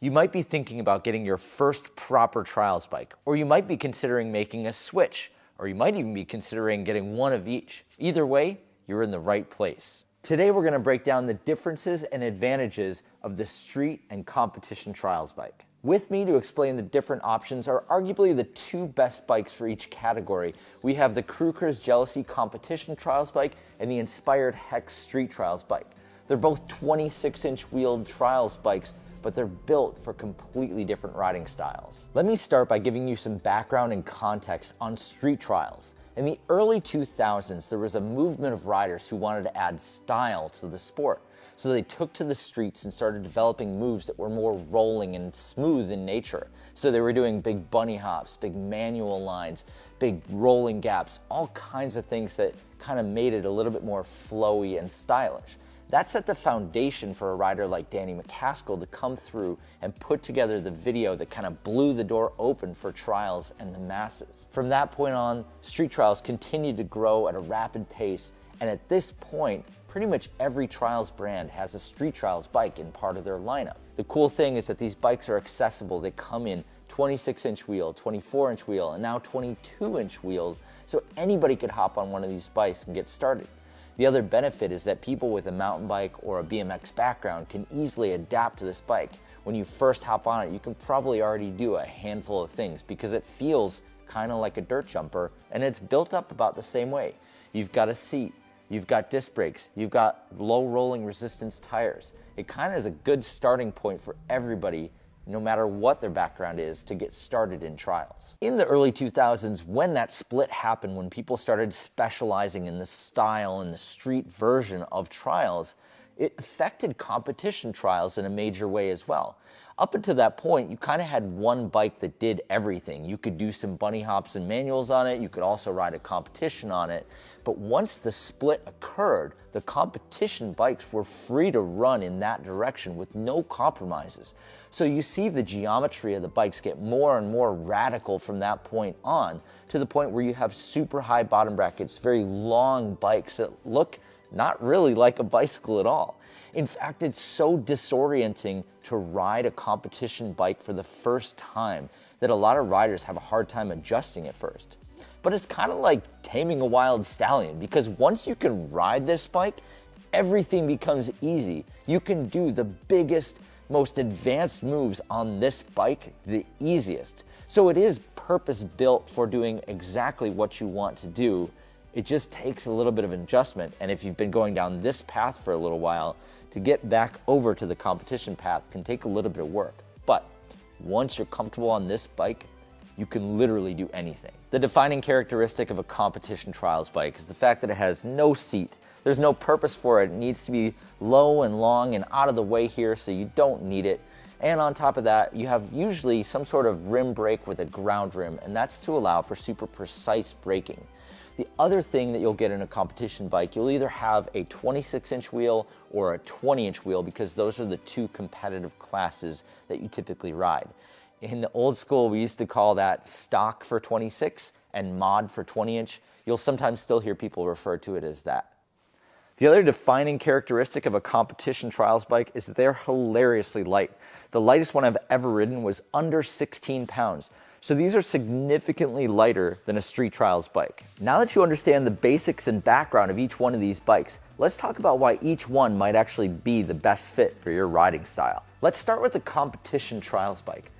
You might be thinking about getting your first proper trials bike, or you might be considering making a switch, or you might even be considering getting one of each. Either way, you're in the right place. Today we're going to break down the differences and advantages of the street and competition trials bike. With me to explain the different options are arguably the two best bikes for each category. We have the Crewkers Jealousy Competition Trials bike and the Inspired Hex Street Trials bike. They're both 26-inch wheeled trials bikes, but they're built for completely different riding styles. Let me start by giving you some background and context on street trials. In the early 2000s, there was a movement of riders who wanted to add style to the sport. So they took to the streets and started developing moves that were more rolling and smooth in nature. So they were doing big bunny hops, big manual lines, big rolling gaps, all kinds of things that kind of made it a little bit more flowy and stylish. That set the foundation for a rider like Danny McCaskill to come through and put together the video that kind of blew the door open for trials and the masses. From that point on, street trials continued to grow at a rapid pace, and at this point, pretty much every trials brand has a street trials bike in part of their lineup. The cool thing is that these bikes are accessible. They come in 26-inch wheel, 24-inch wheel, and now 22-inch wheels, so anybody could hop on one of these bikes and get started. The other benefit is that people with a mountain bike or a BMX background can easily adapt to this bike. When you first hop on it, you can probably already do a handful of things because it feels kind of like a dirt jumper, and it's built up about the same way. You've got a seat, you've got disc brakes, you've got low rolling resistance tires. It kind of is a good starting point for everybody, no matter what their background is, to get started in trials. In the early 2000s, when that split happened, when people started specializing in the style and the street version of trials, it affected competition trials in a major way as well. Up until that point, you kind of had one bike that did everything. You could do some bunny hops and manuals on it. You could also ride a competition on it. But once the split occurred, the competition bikes were free to run in that direction with no compromises. So you see the geometry of the bikes get more and more radical from that point on, to the point where you have super high bottom brackets, very long bikes that look not really like a bicycle at all. In fact, it's so disorienting to ride a competition bike for the first time that a lot of riders have a hard time adjusting at first. But it's kind of like taming a wild stallion, because once you can ride this bike, everything becomes easy. You can do the biggest, most advanced moves on this bike the easiest. So it is purpose-built for doing exactly what you want to do. It just takes a little bit of adjustment, and if you've been going down this path for a little while, to get back over to the competition path can take a little bit of work. But once you're comfortable on this bike, you can literally do anything. The defining characteristic of a competition trials bike is the fact that it has no seat. There's no purpose for it. It needs to be low and long and out of the way here, so you don't need it. And on top of that, you have usually some sort of rim brake with a ground rim, and that's to allow for super precise braking. The other thing that you'll get in a competition bike, you'll either have a 26-inch wheel or a 20-inch wheel, because those are the two competitive classes that you typically ride. In the old school, we used to call that stock for 26 and mod for 20-inch. You'll sometimes still hear people refer to it as that. The other defining characteristic of a competition trials bike is that they're hilariously light. The lightest one I've ever ridden was under 16 pounds. So these are significantly lighter than a street trials bike. Now that you understand the basics and background of each one of these bikes, let's talk about why each one might actually be the best fit for your riding style. Let's start with the competition trials bike.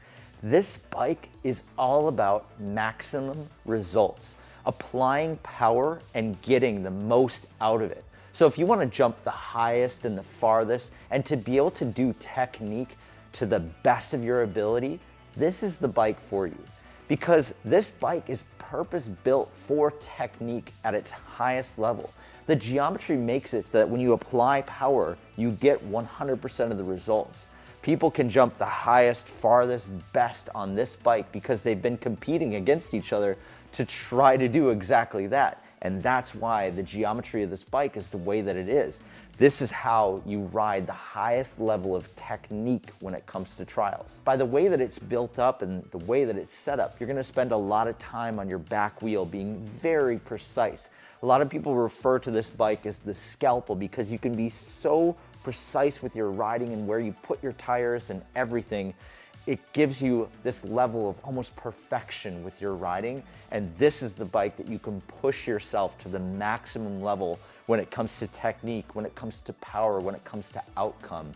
This bike is all about maximum results, applying power and getting the most out of it. So if you want to jump the highest and the farthest, and to be able to do technique to the best of your ability, this is the bike for you. Because this bike is purpose-built for technique at its highest level. The geometry makes it so that when you apply power, you get 100% of the results. People can jump the highest, farthest, best on this bike because they've been competing against each other to try to do exactly that. And that's why the geometry of this bike is the way that it is. This is how you ride the highest level of technique when it comes to trials. By the way that it's built up and the way that it's set up, you're gonna spend a lot of time on your back wheel being very precise. A lot of people refer to this bike as the scalpel because you can be so precise with your riding and where you put your tires and everything. It gives you this level of almost perfection with your riding, and this is the bike that you can push yourself to the maximum level when it comes to technique, when it comes to power, when it comes to outcome.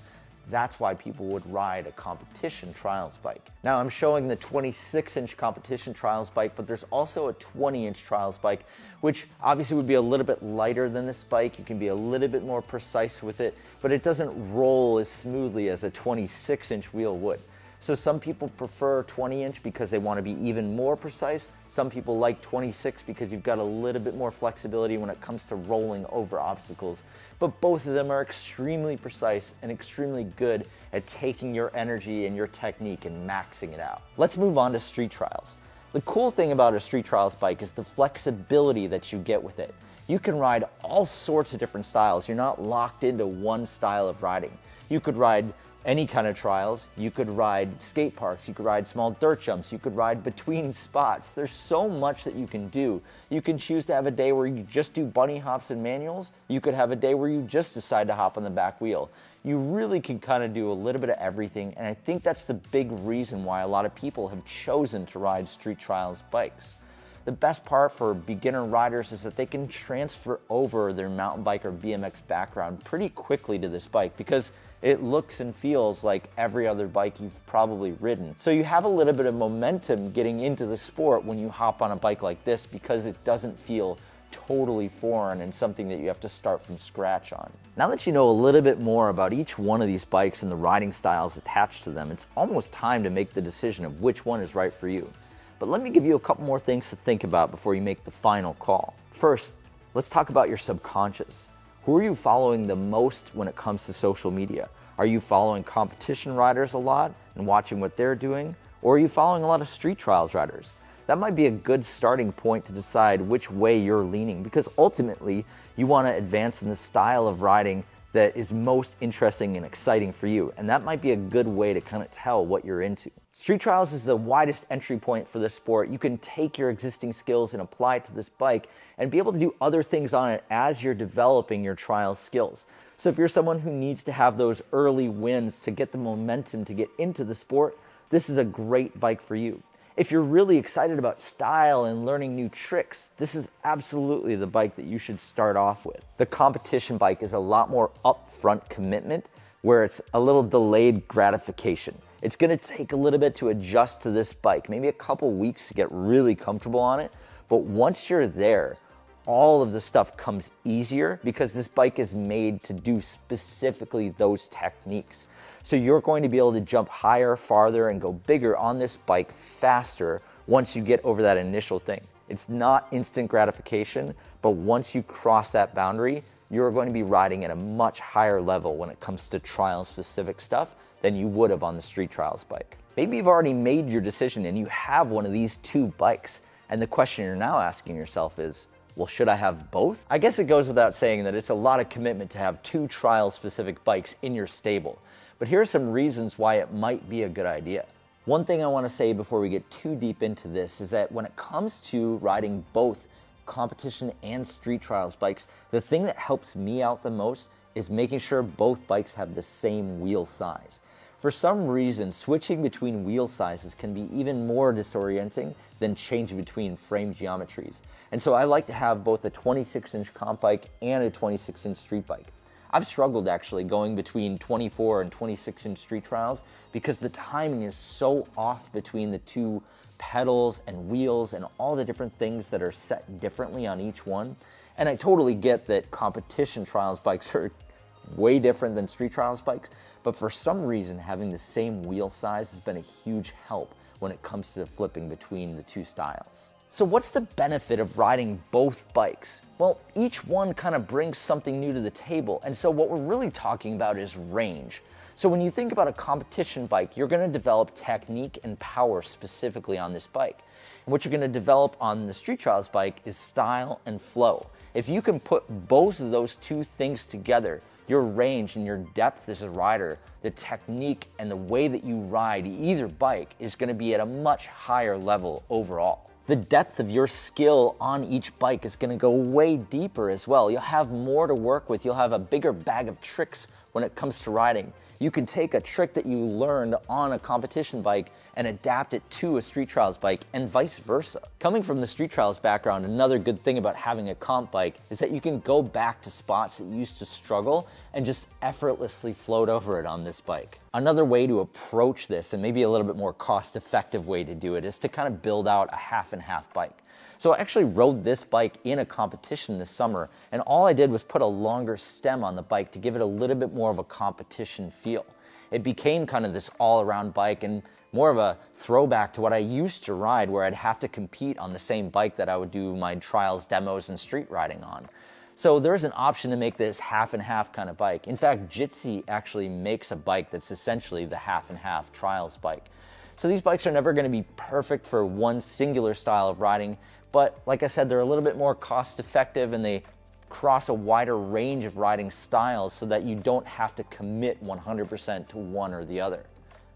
That's why people would ride a competition trials bike. Now I'm showing the 26-inch competition trials bike, but there's also a 20-inch trials bike, which obviously would be a little bit lighter than this bike. You can be a little bit more precise with it, but it doesn't roll as smoothly as a 26-inch wheel would. So some people prefer 20-inch because they want to be even more precise. Some people like 26 because you've got a little bit more flexibility when it comes to rolling over obstacles. But both of them are extremely precise and extremely good at taking your energy and your technique and maxing it out. Let's move on to street trials. The cool thing about a street trials bike is the flexibility that you get with it. You can ride all sorts of different styles. You're not locked into one style of riding. You could ride any kind of trials. You could ride skate parks, you could ride small dirt jumps, you could ride between spots. There's so much that you can do. You can choose to have a day where you just do bunny hops and manuals. You could have a day where you just decide to hop on the back wheel. You really can kind of do a little bit of everything, and I think that's the big reason why a lot of people have chosen to ride street trials bikes. The best part for beginner riders is that they can transfer over their mountain bike or BMX background pretty quickly to this bike because it looks and feels like every other bike you've probably ridden. So you have a little bit of momentum getting into the sport when you hop on a bike like this because it doesn't feel totally foreign and something that you have to start from scratch on. Now that you know a little bit more about each one of these bikes and the riding styles attached to them, it's almost time to make the decision of which one is right for you. But let me give you a couple more things to think about before you make the final call. First, let's talk about your subconscious. Who are you following the most when it comes to social media? Are you following competition riders a lot and watching what they're doing? Or are you following a lot of street trials riders? That might be a good starting point to decide which way you're leaning, because ultimately you want to advance in the style of riding that is most interesting and exciting for you. And that might be a good way to kind of tell what you're into. Street trials is the widest entry point for this sport. You can take your existing skills and apply it to this bike and be able to do other things on it as you're developing your trial skills. So if you're someone who needs to have those early wins to get the momentum to get into the sport, this is a great bike for you. If you're really excited about style and learning new tricks, this is absolutely the bike that you should start off with. The competition bike is a lot more upfront commitment, where it's a little delayed gratification. It's gonna take a little bit to adjust to this bike, maybe a couple weeks to get really comfortable on it, but once you're there, all of the stuff comes easier because this bike is made to do specifically those techniques. So you're going to be able to jump higher, farther, and go bigger on this bike faster once you get over that initial thing. It's not instant gratification, but once you cross that boundary, you're going to be riding at a much higher level when it comes to trial-specific stuff than you would have on the street trials bike. Maybe you've already made your decision and you have one of these two bikes, and the question you're now asking yourself is, well, should I have both? I guess it goes without saying that it's a lot of commitment to have two trial-specific bikes in your stable. But here are some reasons why it might be a good idea. One thing I want to say before we get too deep into this is that when it comes to riding both competition and street trials bikes, the thing that helps me out the most is making sure both bikes have the same wheel size. For some reason, switching between wheel sizes can be even more disorienting than changing between frame geometries. And so I like to have both a 26-inch comp bike and a 26-inch street bike. I've struggled actually going between 24 and 26-inch street trials because the timing is so off between the two pedals and wheels and all the different things that are set differently on each one. And I totally get that competition trials bikes are way different than street trials bikes, but for some reason having the same wheel size has been a huge help when it comes to flipping between the two styles. So what's the benefit of riding both bikes? Well, each one kind of brings something new to the table, and so what we're really talking about is range. So when you think about a competition bike, you're going to develop technique and power specifically on this bike. And what you're going to develop on the street trials bike is style and flow. If you can put both of those two things together, your range and your depth as a rider, the technique and the way that you ride either bike is going to be at a much higher level overall. The depth of your skill on each bike is going to go way deeper as well. You'll have more to work with. You'll have a bigger bag of tricks when it comes to riding. You can take a trick that you learned on a competition bike and adapt it to a street trials bike and vice versa. Coming from the street trials background, another good thing about having a comp bike is that you can go back to spots that you used to struggle and just effortlessly float over it on this bike. Another way to approach this, and maybe a little bit more cost-effective way to do it, is to kind of build out a half and half bike. So I actually rode this bike in a competition this summer, and all I did was put a longer stem on the bike to give it a little bit more of a competition feel. It became kind of this all-around bike and more of a throwback to what I used to ride, where I'd have to compete on the same bike that I would do my trials, demos, and street riding on. So there's an option to make this half and half kind of bike. In fact, Jitsi actually makes a bike that's essentially the half and half trials bike. So these bikes are never going to be perfect for one singular style of riding, but like I said, they're a little bit more cost effective and they cross a wider range of riding styles so that you don't have to commit 100% to one or the other.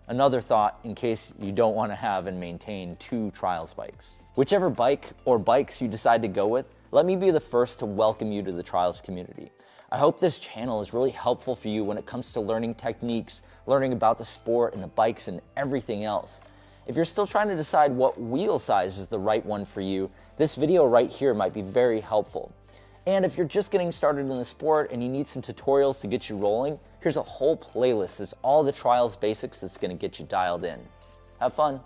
Another thought in case you don't want to have and maintain two trials bikes. Whichever bike or bikes you decide to go with, let me be the first to welcome you to the trials community. I hope this channel is really helpful for you when it comes to learning techniques, learning about the sport and the bikes and everything else. If you're still trying to decide what wheel size is the right one for you, this video right here might be very helpful. And if you're just getting started in the sport and you need some tutorials to get you rolling, here's a whole playlist. It's all the trials basics that's going to get you dialed in. Have fun.